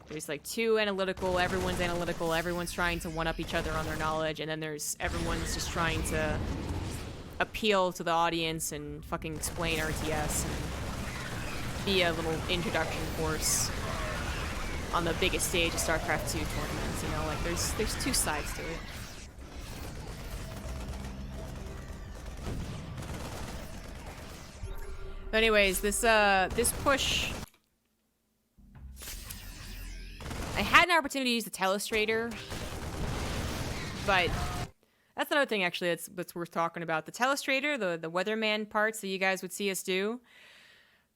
There's like too analytical, everyone's trying to one-up each other on their knowledge, and then there's everyone's just trying to appeal to the audience and fucking explain RTS and be a little introduction course on the biggest stage of StarCraft 2 tournaments, you know, like there's two sides to it. But anyways, this push, I had an opportunity to use the telestrator, but that's another thing actually that's worth talking about. The telestrator, the weatherman parts that you guys would see us do,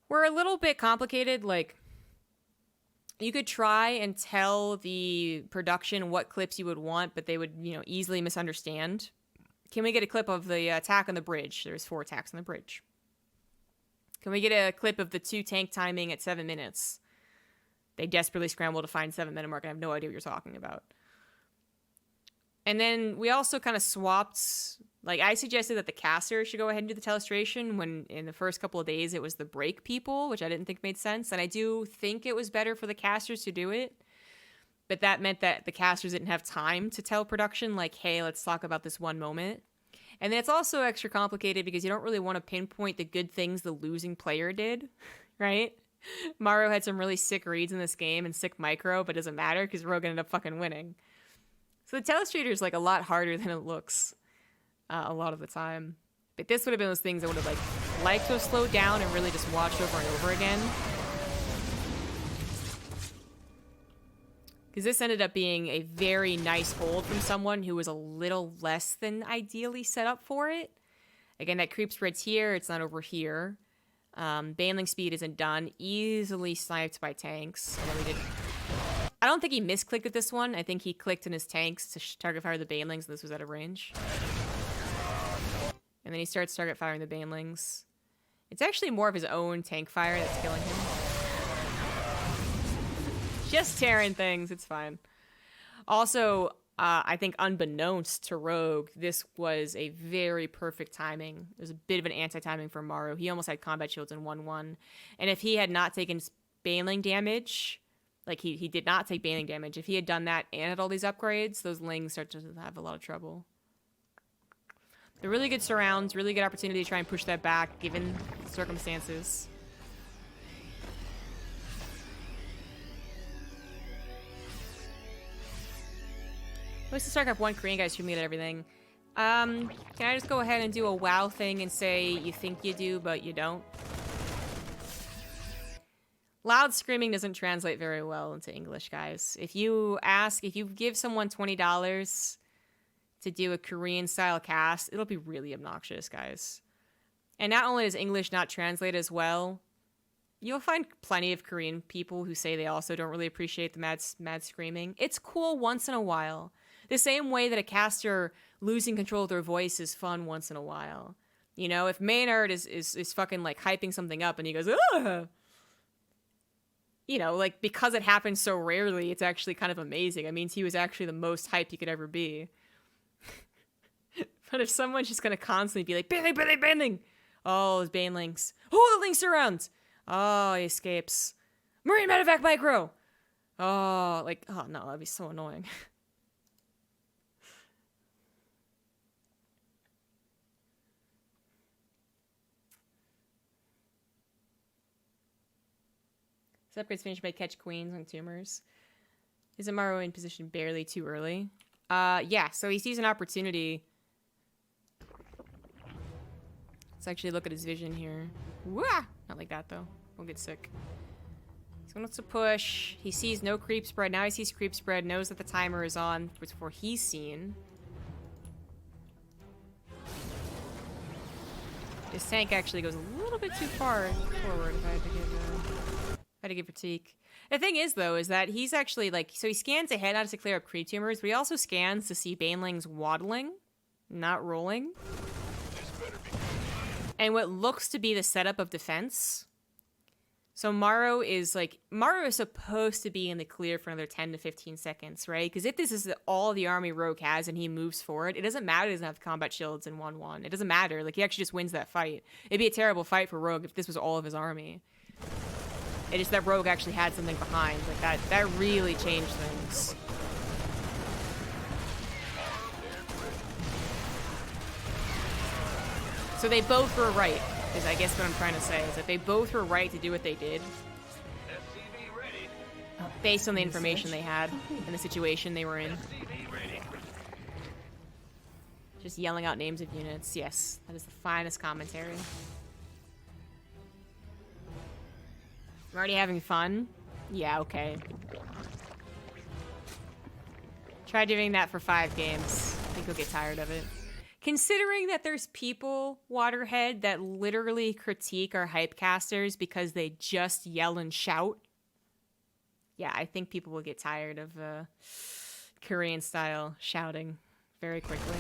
were a little bit complicated. Like, you could try and tell the production what clips you would want, but they would, you know, easily misunderstand. Can we get a clip of the attack on the bridge? There's 4 attacks on the bridge. Can we get a clip of the 2 tank timing at 7 minutes? They desperately scramble to find 7-minute mark. I have no idea what you're talking about. And then we also kind of swapped, like, I suggested that the caster should go ahead and do the telestration when in the first couple of days it was the break people, which I didn't think made sense. And I do think it was better for the casters to do it. But that meant that the casters didn't have time to tell production, like, hey, let's talk about this one moment. And then it's also extra complicated because you don't really want to pinpoint the good things the losing player did, right? Maru had some really sick reads in this game and sick micro, but it doesn't matter because Rogue ended up fucking winning. So the telestrator is like a lot harder than it looks a lot of the time. But this would have been those things I would have liked to have slowed down and really just watched over and over again. Because this ended up being a very nice hold from someone who was a little less than ideally set up for it. Again, that creep spread's here. It's not over here. Baneling speed isn't done. Easily sniped by tanks. And then we did... I don't think he misclicked with this one. I think he clicked in his tanks to target fire the banelings, and this was out of range. And then he starts target firing the banelings. It's actually more of his own tank fire that's killing him. Just tearing things, it's fine. Also, I think unbeknownst to Rogue, this was a very perfect timing. It was a bit of an anti-timing for Maru. He almost had combat shields in 1-1. And if he had not taken baneling damage, like he did not take baneling damage, if he had done that and had all these upgrades, those lings start to have a lot of trouble. They're really good surrounds, really good opportunity to try and push that back, given circumstances. What's the StarCraft 1 Korean guys streaming at everything? Can I just go ahead and do a WoW thing and say you think you do, but you don't? Loud screaming doesn't translate very well into English, guys. If you give someone $20 to do a Korean-style cast, it'll be really obnoxious, guys. And not only does English not translate as well, you'll find plenty of Korean people who say they also don't really appreciate the mad screaming. It's cool once in a while. The same way that a caster losing control of their voice is fun once in a while. You know, if Maynard is fucking like hyping something up and he goes, ugh! You know, like, because it happens so rarely, it's actually kind of amazing. It means he was actually the most hyped he could ever be. But if someone's just gonna constantly be like, Baneling, Baneling, Baneling! Oh, his banelings. Oh, the link around! Oh, he escapes. Marine medevac micro! Oh, like, oh no, that'd be so annoying. upgrade's finished by catch queens on tumors. Isn't Maru in position barely too early? Yeah, so he sees an opportunity. Let's actually look at his vision here. Wah! Not like that, though. We'll get sick. He's going to push. He sees no creep spread. Now he sees creep spread, knows that the timer is on before he's seen. His tank actually goes a little bit too far forward if I had to give critique. The thing is, though, is that he's actually, like, so he scans ahead out to clear up creep tumors, but he also scans to see banelings waddling, not rolling. And what looks to be the setup of defense. So Maru is supposed to be in the clear for another 10 to 15 seconds, right? Because if this is all the army Rogue has and he moves forward, it doesn't matter he doesn't have combat shields in 1-1. It doesn't matter. Like, he actually just wins that fight. It'd be a terrible fight for Rogue if this was all of his army. It is that Rogue actually had something behind. Like, that really changed things. So they both were right, is I guess what I'm trying to say, is that they both were right to do what they did. Based on the information they had and the situation they were in. Just yelling out names of units. Yes, that is the finest commentary. I'm already having fun? Yeah, okay. Try doing that for 5 games. I think you'll get tired of it. Considering that there's people, Waterhead, that literally critique our hypecasters because they just yell and shout. Yeah, I think people will get tired of Korean-style shouting very quickly.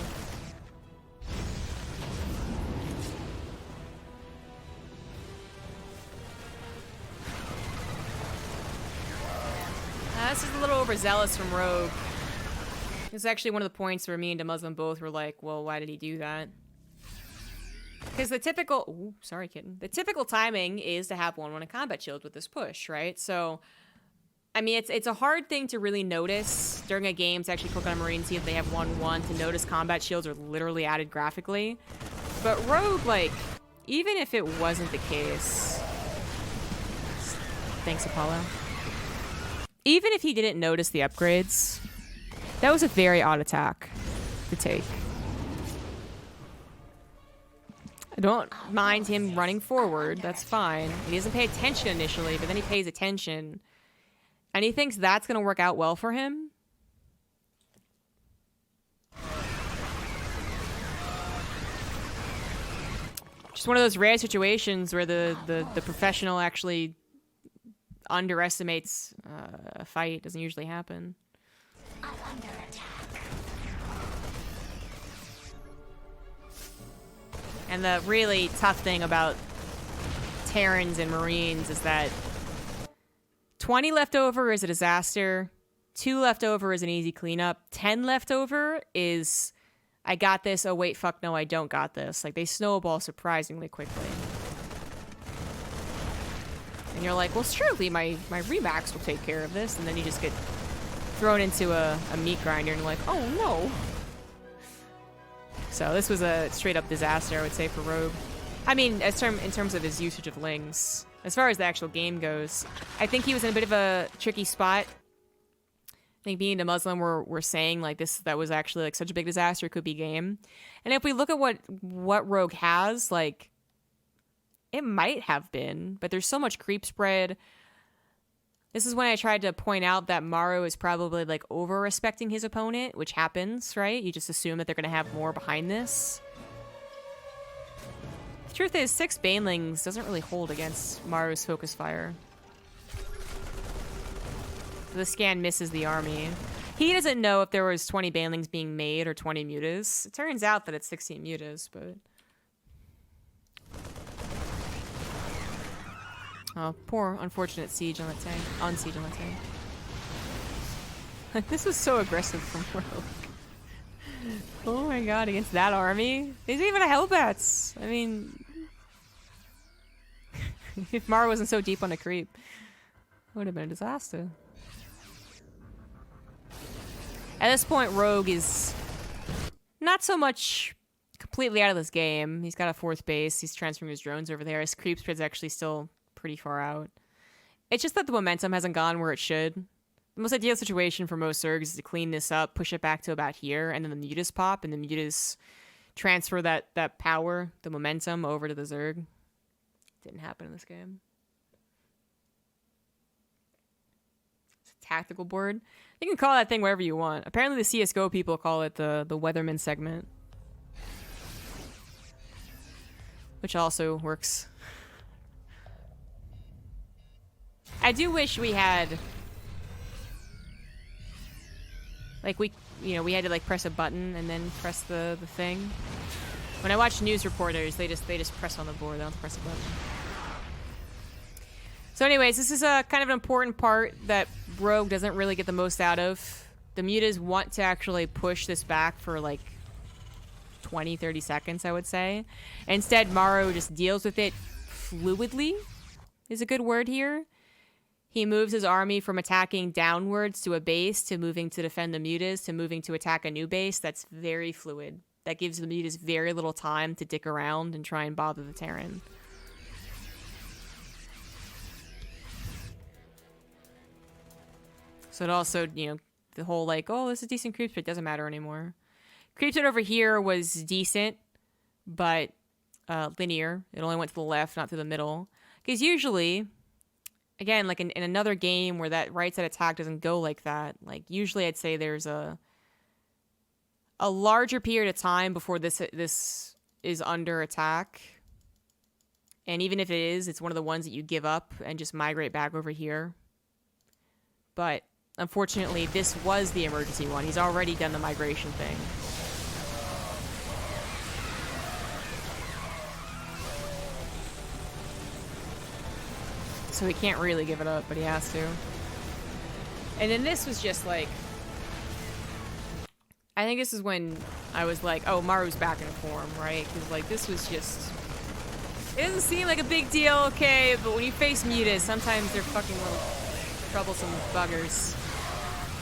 This is a little overzealous from Rogue. This is actually one of the points where me and Muslim both were like, well, why did he do that? Because the typical... Ooh, sorry, kitten. The typical timing is to have 1-1 in combat shield with this push, right? So, I mean, it's a hard thing to really notice during a game to actually click on a Marine and see if they have 1-1 to notice combat shields are literally added graphically. But Rogue, like, even if it wasn't the case... Thanks, Apollo. Even if he didn't notice the upgrades... That was a very odd attack to take. I don't mind him running forward. That's fine. He doesn't pay attention initially, but then he pays attention. And he thinks that's going to work out well for him. Just one of those rare situations where the professional actually underestimates a fight. Doesn't usually happen. I'm under attack. And the really tough thing about Terrans and Marines is that 20 left over is a disaster. 2 left over is an easy cleanup. 10 left over is, I got this. Oh, wait, fuck, no, I don't got this. Like, they snowball surprisingly quickly. And you're like, well, surely my Remax will take care of this. And then you just get thrown into a meat grinder and you're like, oh no. So this was a straight up disaster, I would say, for Rogue. I mean, in terms of his usage of Lings. As far as the actual game goes, I think he was in a bit of a tricky spot. I think being a Muslim, we're saying like that was actually like such a big disaster, it could be game. And if we look at what Rogue has, like, it might have been, but there's so much creep spread. This is when I tried to point out that Maru is probably, like, over-respecting his opponent, which happens, right? You just assume that they're going to have more behind this. The truth is, 6 Banelings doesn't really hold against Maru's Focus Fire. The scan misses the army. He doesn't know if there was 20 Banelings being made or 20 Mutas. It turns out that it's 16 Mutas, but... Oh, poor unfortunate siege on the tank. On siege on the tank. This was so aggressive from Rogue. Oh my god, against that army? They didn't even have Hellbats! I mean... if Maru wasn't so deep on a creep, it would have been a disaster. At this point, Rogue is not so much completely out of this game. He's got a 4th base. He's transferring his drones over there. His creep spread's actually still pretty far out. It's just that the momentum hasn't gone where it should. The most ideal situation for most Zergs is to clean this up, push it back to about here, and then the mutas pop, and the mutas transfer that power, the momentum, over to the Zerg. Didn't happen in this game. It's a tactical board. You can call that thing whatever you want. Apparently the CSGO people call it the Weatherman segment. Which also works. I do wish we had... Like, we had to, like, press a button and then press the thing. When I watch news reporters, they just press on the board. They don't press a button. So anyways, this is a kind of an important part that Rogue doesn't really get the most out of. The mutas want to actually push this back for, like, 20, 30 seconds, I would say. Instead, Maru just deals with it fluidly, is a good word here. He moves his army from attacking downwards to a base, to moving to defend the mutas, to moving to attack a new base. That's very fluid. That gives the mutas very little time to dick around and try and bother the Terran. So it also, the whole like, oh, this is decent creep spread doesn't matter anymore. Creep spread over here was decent, but linear. It only went to the left, not to the middle. Because usually... Again, like in another game where that right side attack doesn't go like that, like usually I'd say there's a larger period of time before this is under attack. And even if it is, it's one of the ones that you give up and just migrate back over here. But unfortunately, this was the emergency one. He's already done the migration thing. So he can't really give it up, but he has to. And then this was just like... I think this is when I was like, oh, Maru's back in form, right? Because, like, this was just... It doesn't seem like a big deal, okay, but when you face mutas, sometimes they're fucking little troublesome buggers.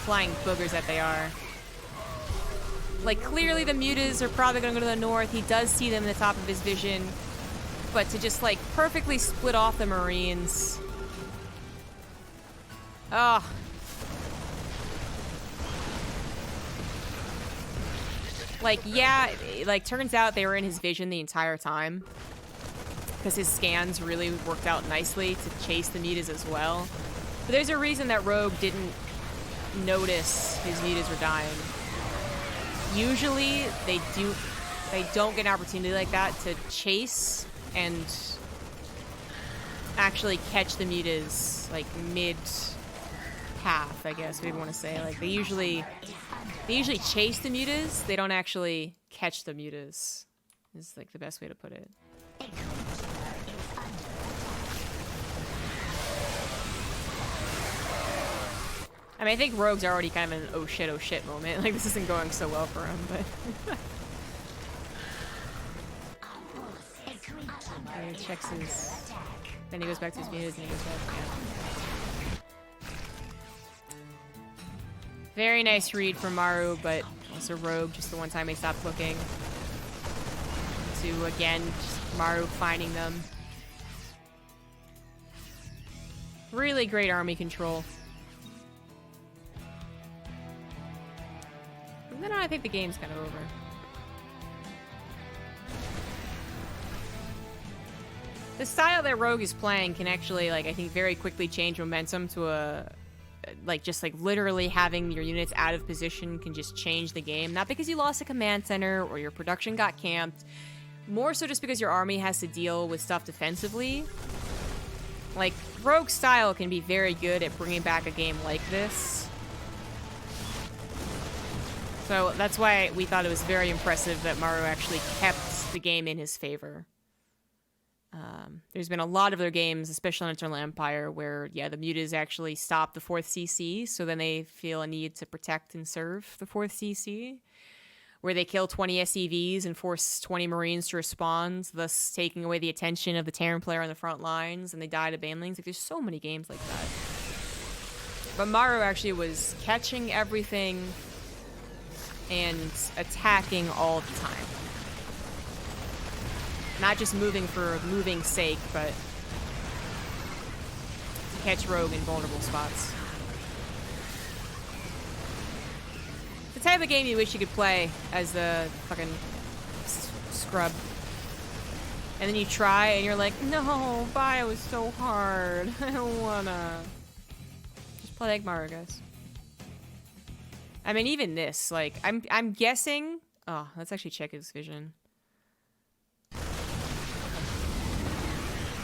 Flying boogers that they are. Like, clearly the mutas are probably going to go to the north. He does see them in the top of his vision. But to just, like, perfectly split off the Marines... Oh. Like, yeah, like, turns out they were in his vision the entire time. Because his scans really worked out nicely to chase the mutas as well. But there's a reason that Rogue didn't notice his mutas were dying. Usually, they don't get an opportunity like that to chase and actually catch the mutas, like, mid-path, I guess, what do you want to say. Like, they usually chase the mutas, they don't actually catch the mutas, is, like, the best way to put it. I mean, I think Rogue's already kind of in an oh shit moment. Like, this isn't going so well for him, but... He checks his... Then he goes back to his mutas and he goes back, yeah. Very nice read from Maru, but also Rogue, just the one time he stopped looking. To, again, just Maru finding them. Really great army control. And then I think the game's kind of over. The style that Rogue is playing can actually, like, I think very quickly change momentum to a... Like, just, like, literally having your units out of position can just change the game. Not because you lost a command center or your production got camped. More so just because your army has to deal with stuff defensively. Like, Rogue's style can be very good at bringing back a game like this. So that's why we thought it was very impressive that Maru actually kept the game in his favor. There's been a lot of their games, especially on Eternal Empire, where, yeah, the mutas actually stop the 4th CC, so then they feel a need to protect and serve the 4th CC, where they kill 20 SCVs and force 20 Marines to respond, thus taking away the attention of the Terran player on the front lines, and they die to banelings. Like, there's so many games like that. But Maru actually was catching everything and attacking all the time. Not just moving for moving's sake, but catch rogue in vulnerable spots. The type of game you wish you could play as the fucking scrub. And then you try and you're like, no, bio is so hard. I don't wanna. Just play like Maru, guys. I mean, even this, like, I'm guessing. Oh, let's actually check his vision.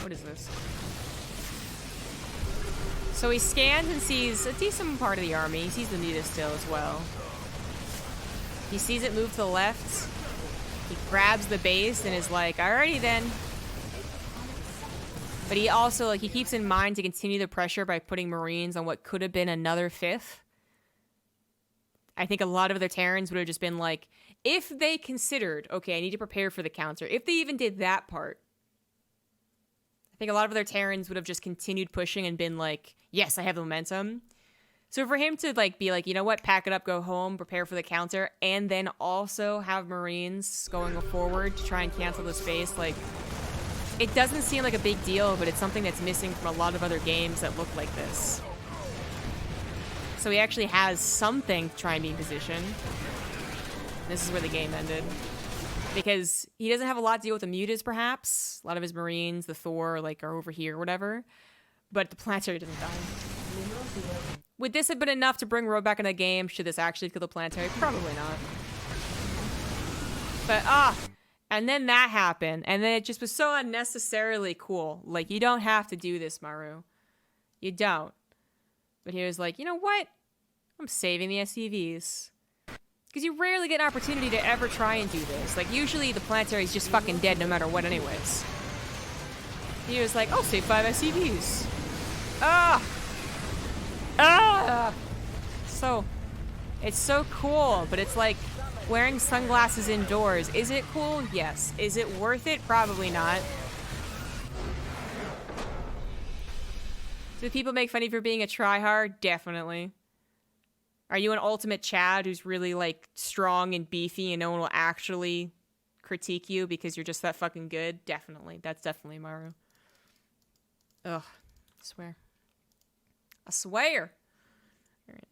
What is this? So he scans and sees a decent part of the army. He sees the Nita still as well. He sees it move to the left. He grabs the base and is like, alrighty then. But he also, like, he keeps in mind to continue the pressure by putting Marines on what could have been another 5th. I think a lot of other Terrans would have just been like, if they considered, okay, I need to prepare for the counter. If they even did that part, I think a lot of other Terrans would have just continued pushing and been like, yes, I have the momentum. So for him to like be like, you know what, pack it up, go home, prepare for the counter, and then also have Marines going forward to try and cancel the space, like, it doesn't seem like a big deal, but it's something that's missing from a lot of other games that look like this. So he actually has something to try and be in position. This is where the game ended. Because he doesn't have a lot to deal with the mutas, perhaps. A lot of his Marines, the Thor, like, are over here or whatever. But the planetary doesn't die. Would this have been enough to bring Rogue back in the game? Should this actually kill the planetary? Probably not. But, and then that happened. And then it just was so unnecessarily cool. Like, you don't have to do this, Maru. You don't. But he was like, you know what? I'm saving the SCVs. Because you rarely get an opportunity to ever try and do this. Like, usually the planetary's just fucking dead no matter what anyways. He was like, I'll save 5 SCVs. So, it's so cool, but it's like wearing sunglasses indoors. Is it cool? Yes. Is it worth it? Probably not. Do people make fun of you for being a tryhard? Definitely. Are you an ultimate Chad who's really, like, strong and beefy and no one will actually critique you because you're just that fucking good? Definitely. That's definitely Maru. Ugh. I swear. I swear. All right.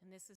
And this is